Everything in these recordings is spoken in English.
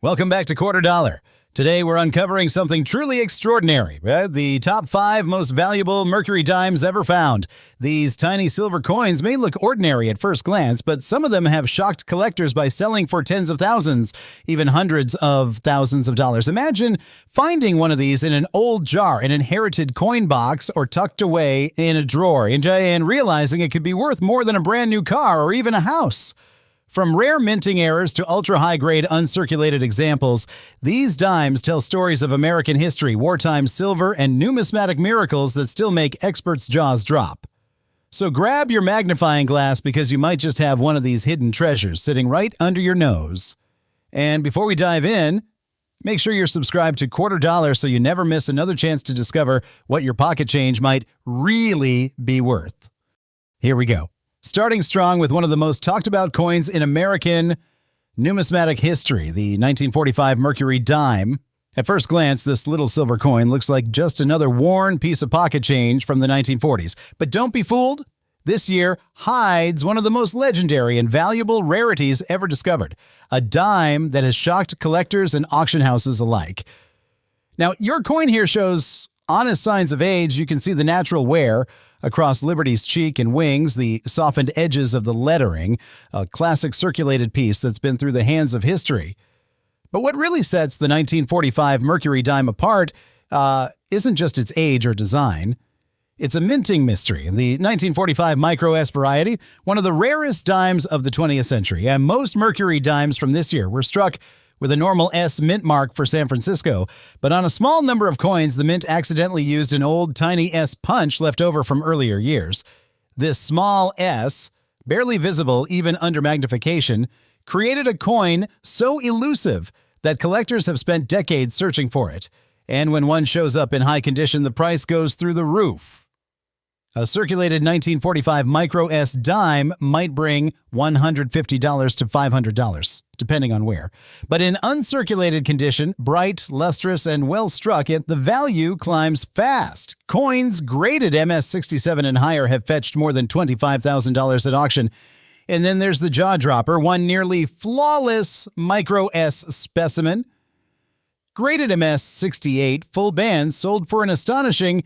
Welcome back to Quarter Dollar. Today we're uncovering something truly extraordinary. The top 5 most valuable Mercury dimes ever found. These tiny silver coins may look ordinary at first glance, but some of them have shocked collectors by selling for tens of thousands, even hundreds of thousands of dollars. Imagine finding one of these in an old jar, an inherited coin box, or tucked away in a drawer, and realizing it could be worth more than a brand new car or even a house. From rare minting errors to ultra-high-grade uncirculated examples, these dimes tell stories of American history, wartime silver, and numismatic miracles that still make experts' jaws drop. So grab your magnifying glass because you might just have one of these hidden treasures sitting right under your nose. And before we dive in, make sure you're subscribed to Quarter Dollar so you never miss another chance to discover what your pocket change might really be worth. Here we go. Starting strong with one of the most talked about coins in American numismatic history, the 1945 Mercury dime. At first glance, this little silver coin looks like just another worn piece of pocket change from the 1940s. But don't be fooled. This year hides one of the most legendary and valuable rarities ever discovered, a dime that has shocked collectors and auction houses alike. Now, your coin here shows honest signs of age. You can see the natural wear across Liberty's cheek and wings, the softened edges of the lettering, a classic circulated piece that's been through the hands of history. But what really sets the 1945 Mercury dime apart isn't just its age or design. It's a minting mystery. The 1945 Micro S variety, one of the rarest dimes of the 20th century, and most Mercury dimes from this year were struck with a normal S mint mark for San Francisco, but on a small number of coins, the mint accidentally used an old tiny S punch left over from earlier years. This small S, barely visible even under magnification, created a coin so elusive that collectors have spent decades searching for it. And when one shows up in high condition, the price goes through the roof. A circulated 1945 Micro S dime might bring $150 to $500, depending on where. But in uncirculated condition, bright, lustrous, and well struck, the value climbs fast. Coins graded MS67 and higher have fetched more than $25,000 at auction. And then there's the jaw dropper, one nearly flawless Micro S specimen. Graded MS68 full bands sold for an astonishing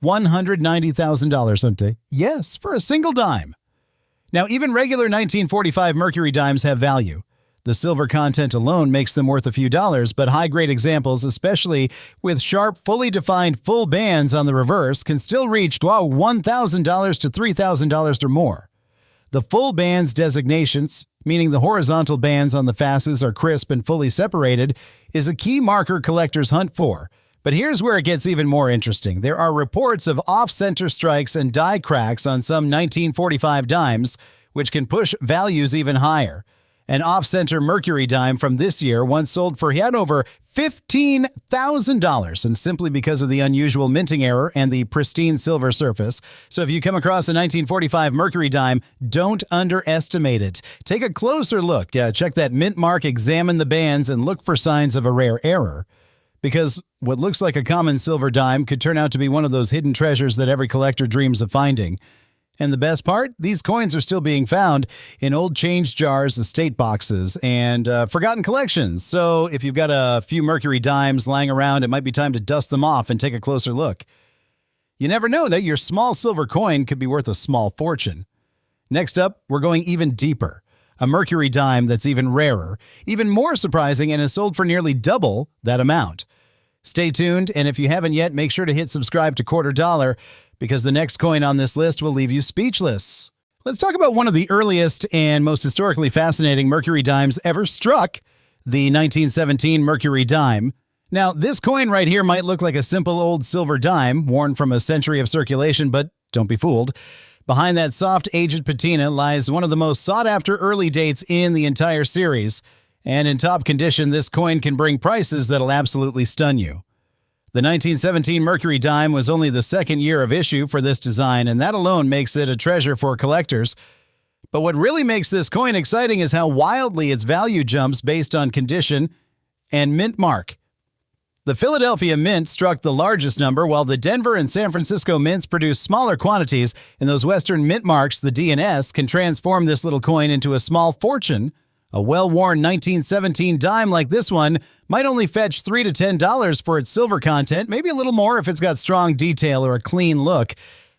$190,000 someday. Yes, for a single dime. Now, even regular 1945 Mercury dimes have value. The silver content alone makes them worth a few dollars, but high-grade examples, especially with sharp, fully defined full bands on the reverse, can still reach $1,000 to $3,000 or more. The full bands designations, meaning the horizontal bands on the faces are crisp and fully separated, is a key marker collectors hunt for. But here's where it gets even more interesting. There are reports of off-center strikes and die cracks on some 1945 dimes, which can push values even higher. An off-center Mercury dime from this year once sold for over $15,000, and simply because of the unusual minting error and the pristine silver surface. So if you come across a 1945 Mercury dime, don't underestimate it. Take a closer look. Check that mint mark, examine the bands, and look for signs of a rare error. Because what looks like a common silver dime could turn out to be one of those hidden treasures that every collector dreams of finding. And the best part? These coins are still being found in old change jars, estate boxes, and forgotten collections. So if you've got a few Mercury dimes lying around, it might be time to dust them off and take a closer look. You never know that your small silver coin could be worth a small fortune. Next up, we're going even deeper. A Mercury dime that's even rarer, even more surprising, and is sold for nearly double that amount. Stay tuned, and if you haven't yet, make sure to hit subscribe to Quarter Dollar, because the next coin on this list will leave you speechless. Let's talk about one of the earliest and most historically fascinating Mercury dimes ever struck, the 1917 Mercury dime. Now, this coin right here might look like a simple old silver dime, worn from a century of circulation, but don't be fooled. Behind that soft, aged patina lies one of the most sought-after early dates in the entire series, and in top condition, this coin can bring prices that'll absolutely stun you. The 1917 Mercury dime was only the second year of issue for this design, and that alone makes it a treasure for collectors. But what really makes this coin exciting is how wildly its value jumps based on condition and mint mark. The Philadelphia Mint struck the largest number, while the Denver and San Francisco mints produced smaller quantities, and those Western mint marks, the D and S, can transform this little coin into a small fortune A well-worn 1917 dime like this one might only fetch $3 to $10 for its silver content, maybe a little more if it's got strong detail or a clean look.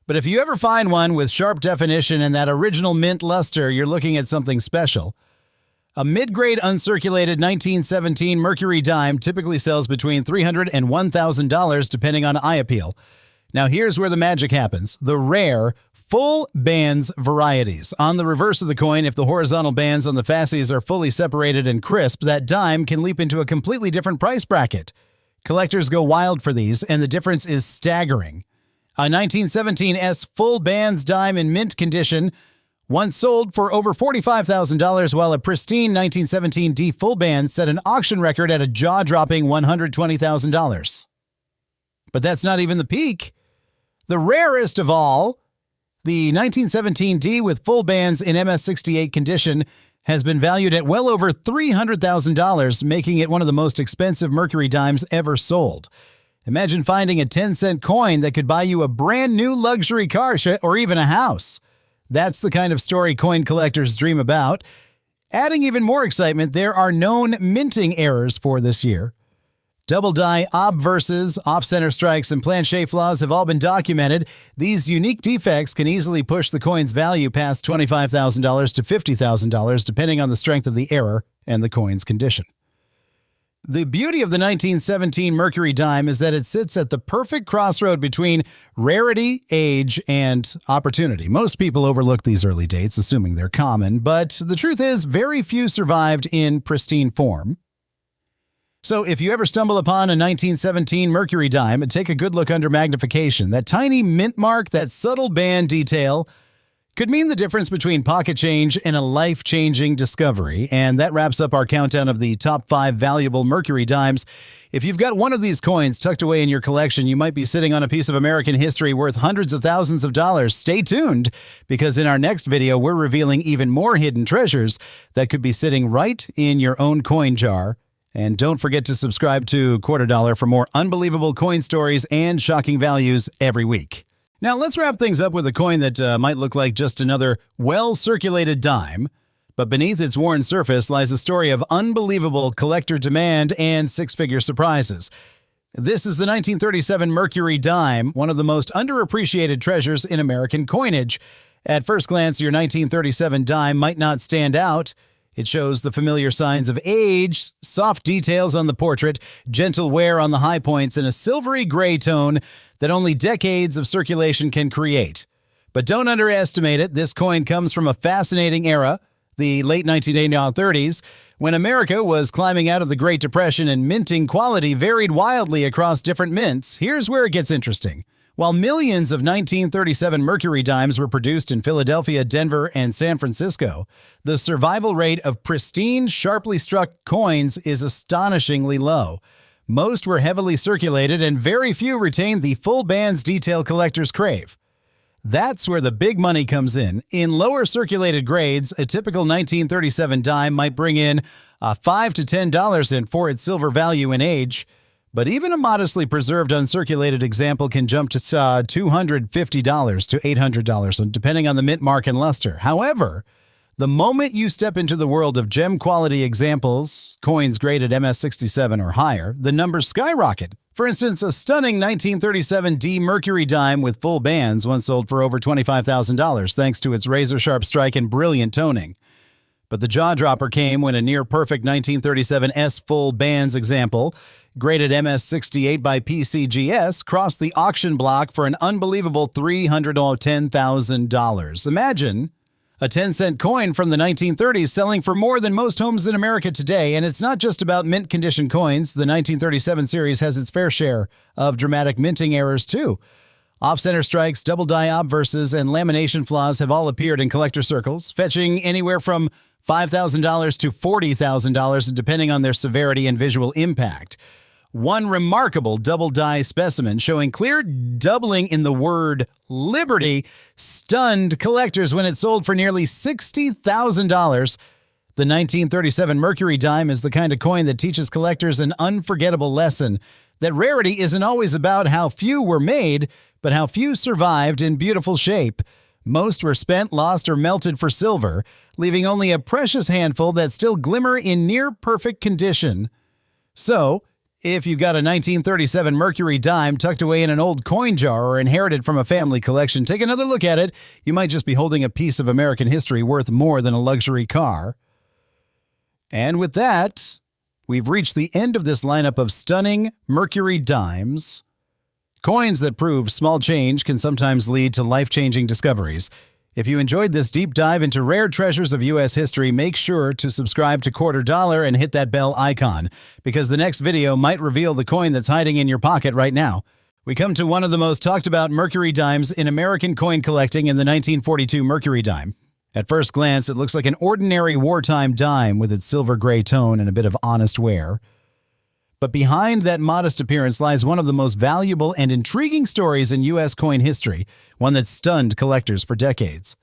But if you ever find one with sharp definition and that original mint luster, you're looking at something special. A mid-grade uncirculated 1917 Mercury dime typically sells between $300 and $1,000 depending on eye appeal. Now here's where the magic happens. The rare full bands varieties. On the reverse of the coin, if the horizontal bands on the fasces are fully separated and crisp, that dime can leap into a completely different price bracket. Collectors go wild for these, and the difference is staggering. A 1917S full bands dime in mint condition once sold for over $45,000, while a pristine 1917D full bands set an auction record at a jaw-dropping $120,000. But that's not even the peak. The rarest of all, the 1917D with full bands in MS68 condition, has been valued at well over $300,000, making it one of the most expensive Mercury dimes ever sold. Imagine finding a 10-cent coin that could buy you a brand new luxury car or even a house. That's the kind of story coin collectors dream about. Adding even more excitement, there are known minting errors for this year. Double die obverses, off-center strikes, and planche flaws have all been documented. These unique defects can easily push the coin's value past $25,000 to $50,000, depending on the strength of the error and the coin's condition. The beauty of the 1917 Mercury dime is that it sits at the perfect crossroad between rarity, age, and opportunity. Most people overlook these early dates, assuming they're common, but the truth is very few survived in pristine form. So if you ever stumble upon a 1917 Mercury dime, take a good look under magnification. That tiny mint mark, that subtle band detail, could mean the difference between pocket change and a life-changing discovery. And that wraps up our countdown of the top 5 valuable Mercury dimes. If you've got one of these coins tucked away in your collection, you might be sitting on a piece of American history worth hundreds of thousands of dollars. Stay tuned, because in our next video, we're revealing even more hidden treasures that could be sitting right in your own coin jar. And don't forget to subscribe to Quarter Dollar for more unbelievable coin stories and shocking values every week. Now, let's wrap things up with a coin that might look like just another well-circulated dime, but beneath its worn surface lies a story of unbelievable collector demand and six-figure surprises. This is the 1937 Mercury dime, one of the most underappreciated treasures in American coinage. At first glance, your 1937 dime might not stand out. It shows the familiar signs of age, soft details on the portrait, gentle wear on the high points, and a silvery gray tone that only decades of circulation can create. But don't underestimate it. This coin comes from a fascinating era, the late 1930s, when America was climbing out of the Great Depression and minting quality varied wildly across different mints. Here's where it gets interesting. While millions of 1937 Mercury dimes were produced in Philadelphia, Denver, and San Francisco, the survival rate of pristine, sharply struck coins is astonishingly low. Most were heavily circulated, and very few retained the full bands detail collectors crave. That's where the big money comes in. In lower circulated grades, a typical 1937 dime might bring in $5 to $10 for its silver value and age. But even a modestly preserved uncirculated example can jump to $250 to $800, depending on the mint mark and luster. However, the moment you step into the world of gem-quality examples, coins graded MS67 or higher, the numbers skyrocket. For instance, a stunning 1937D Mercury dime with full bands once sold for over $25,000 thanks to its razor-sharp strike and brilliant toning. But the jaw-dropper came when a near-perfect 1937S full bands example, graded MS68 by PCGS, crossed the auction block for an unbelievable $310,000. Imagine a 10-cent coin from the 1930s selling for more than most homes in America today. And it's not just about mint condition coins. The 1937 series has its fair share of dramatic minting errors, too. Off-center strikes, double die obverses, and lamination flaws have all appeared in collector circles, fetching anywhere from $5,000 to $40,000, depending on their severity and visual impact. One remarkable double die specimen showing clear doubling in the word Liberty stunned collectors when it sold for nearly $60,000. The 1937 Mercury dime is the kind of coin that teaches collectors an unforgettable lesson, that rarity isn't always about how few were made, but how few survived in beautiful shape. Most were spent, lost, or melted for silver, leaving only a precious handful that still glimmer in near-perfect condition. So, if you've got a 1937 Mercury dime tucked away in an old coin jar or inherited from a family collection, take another look at it. You might just be holding a piece of American history worth more than a luxury car. And with that, we've reached the end of this lineup of stunning Mercury dimes. Coins that prove small change can sometimes lead to life-changing discoveries. If you enjoyed this deep dive into rare treasures of U.S. history, make sure to subscribe to Quarter Dollar and hit that bell icon, because the next video might reveal the coin that's hiding in your pocket right now. We come to one of the most talked about Mercury dimes in American coin collecting in the 1942 Mercury dime. At first glance, it looks like an ordinary wartime dime with its silver gray tone and a bit of honest wear. But behind that modest appearance lies one of the most valuable and intriguing stories in U.S. coin history, one that stunned collectors for decades.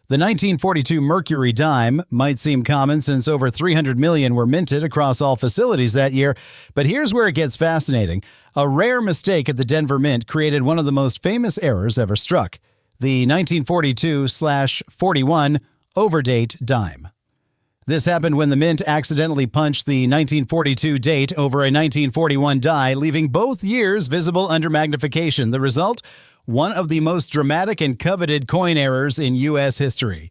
The 1942 Mercury dime might seem common since over 300 million were minted across all facilities that year, but here's where it gets fascinating. A rare mistake at the Denver Mint created one of the most famous errors ever struck, the 1942/41 overdate dime. This happened when the Mint accidentally punched the 1942 date over a 1941 die, leaving both years visible under magnification. The result? One of the most dramatic and coveted coin errors in U.S. history.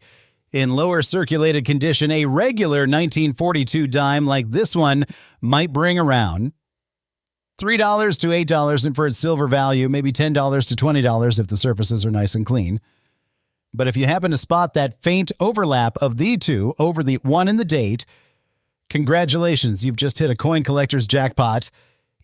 In lower circulated condition, a regular 1942 dime like this one might bring around $3 to $8, and for its silver value, maybe $10 to $20 if the surfaces are nice and clean. But if you happen to spot that faint overlap of the two over the one in the date, congratulations, you've just hit a coin collector's jackpot.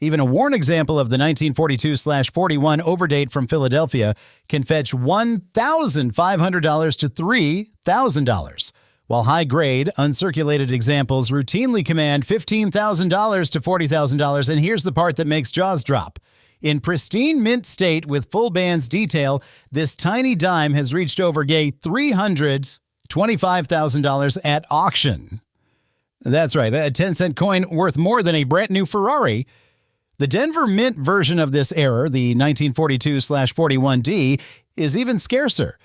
Even a worn example of the 1942/41 overdate from Philadelphia can fetch $1,500 to $3,000, while high-grade, uncirculated examples routinely command $15,000 to $40,000. And here's the part that makes jaws drop. In pristine mint state with full bands detail, this tiny dime has reached over $325,000 at auction. That's right, a 10-cent coin worth more than a brand new Ferrari. The Denver Mint version of this error, the 1942/41D, is even scarcer.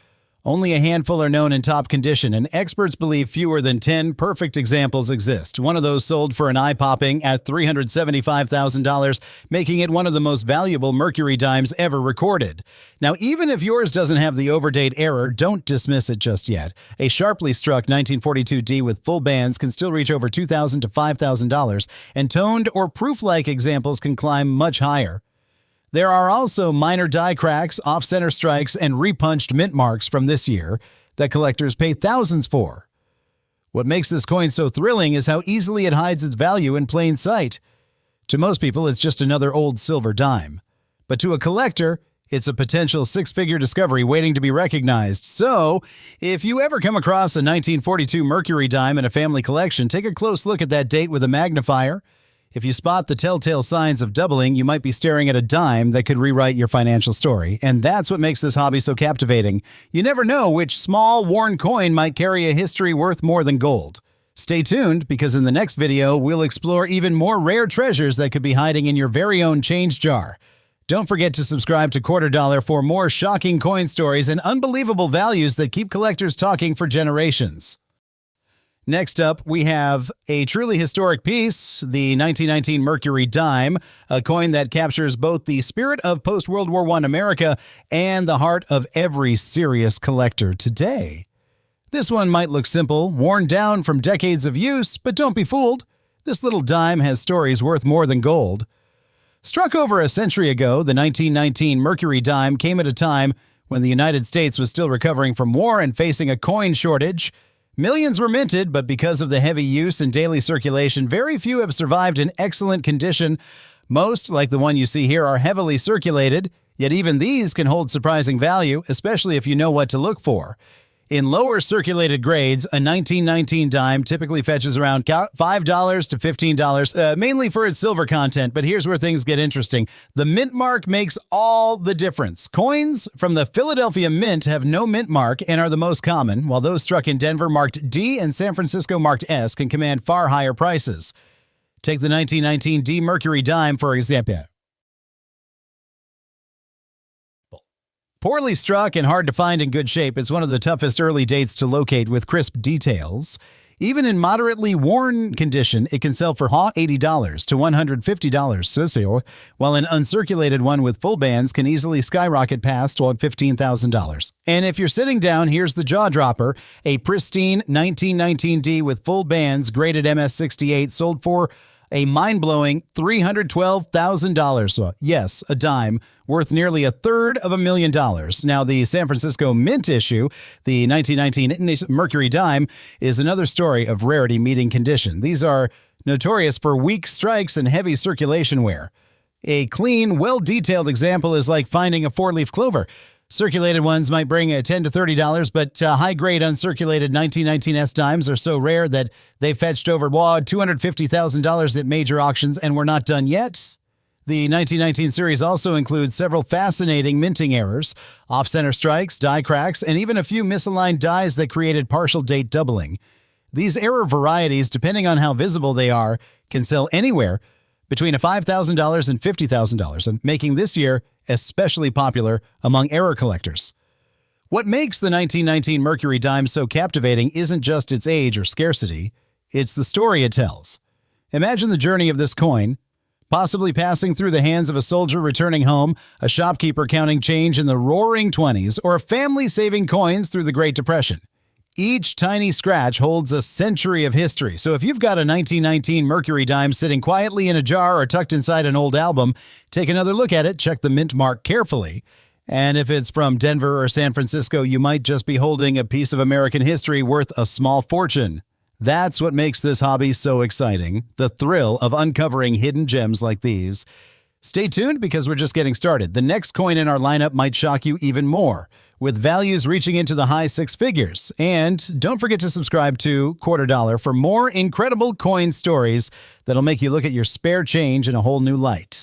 Only a handful are known in top condition, and experts believe fewer than 10 perfect examples exist. One of those sold for an eye-popping at $375,000, making it one of the most valuable Mercury dimes ever recorded. Now, even if yours doesn't have the overdate error, don't dismiss it just yet. A sharply struck 1942D with full bands can still reach over $2,000 to $5,000, and toned or proof-like examples can climb much higher. There are also minor die cracks, off-center strikes, and repunched mint marks from this year that collectors pay thousands for. What makes this coin so thrilling is how easily it hides its value in plain sight. To most people, it's just another old silver dime. But to a collector, it's a potential six-figure discovery waiting to be recognized. So, if you ever come across a 1942 Mercury dime in a family collection, take a close look at that date with a magnifier. If you spot the telltale signs of doubling, you might be staring at a dime that could rewrite your financial story. And that's what makes this hobby so captivating. You never know which small, worn coin might carry a history worth more than gold. Stay tuned, because in the next video, we'll explore even more rare treasures that could be hiding in your very own change jar. Don't forget to subscribe to Quarter Dollar for more shocking coin stories and unbelievable values that keep collectors talking for generations. Next up, we have a truly historic piece, the 1919 Mercury dime, a coin that captures both the spirit of post-World War I America and the heart of every serious collector today. This one might look simple, worn down from decades of use, but don't be fooled. This little dime has stories worth more than gold. Struck over a century ago, the 1919 Mercury dime came at a time when the United States was still recovering from war and facing a coin shortage. Millions were minted, but because of the heavy use and daily circulation, very few have survived in excellent condition. Most, like the one you see here, are heavily circulated, yet even these can hold surprising value, especially if you know what to look for. In lower circulated grades, a 1919 dime typically fetches around $5 to $15, mainly for its silver content. But here's where things get interesting. The mint mark makes all the difference. Coins from the Philadelphia Mint have no mint mark and are the most common, while those struck in Denver marked D and San Francisco marked S can command far higher prices. Take the 1919 D Mercury dime, for example. Poorly struck and hard to find in good shape, it's one of the toughest early dates to locate with crisp details. Even in moderately worn condition, it can sell for $80 to $150, while an uncirculated one with full bands can easily skyrocket past $15,000. And if you're sitting down, here's the jaw dropper. A pristine 1919D with full bands, graded MS68, sold for a mind-blowing $312,000. So, yes, a dime, worth nearly $350,000. Now, the San Francisco Mint issue, the 1919 Mercury dime, is another story of rarity meeting condition. These are notorious for weak strikes and heavy circulation wear. A clean, well-detailed example is like finding a four-leaf clover. Circulated ones might bring $10 to $30, but high-grade uncirculated 1919S dimes are so rare that they fetched over $250,000 at major auctions, and we're not done yet. The 1919 series also includes several fascinating minting errors, off-center strikes, die cracks, and even a few misaligned dies that created partial date doubling. These error varieties, depending on how visible they are, can sell anywhere between $5,000 and $50,000, and making this year especially popular among error collectors. What makes the 1919 Mercury dime so captivating isn't just its age or scarcity, it's the story it tells. Imagine the journey of this coin, possibly passing through the hands of a soldier returning home, a shopkeeper counting change in the roaring 20s, or a family saving coins through the Great Depression. Each tiny scratch holds a century of history, so if you've got a 1919 Mercury dime sitting quietly in a jar or tucked inside an old album, take another look at it, check the mint mark carefully. And if it's from Denver or San Francisco, you might just be holding a piece of American history worth a small fortune. That's what makes this hobby so exciting, the thrill of uncovering hidden gems like these. Stay tuned because we're just getting started. The next coin in our lineup might shock you even more, with values reaching into the high six figures. And don't forget to subscribe to Quarter Dollar for more incredible coin stories that'll make you look at your spare change in a whole new light.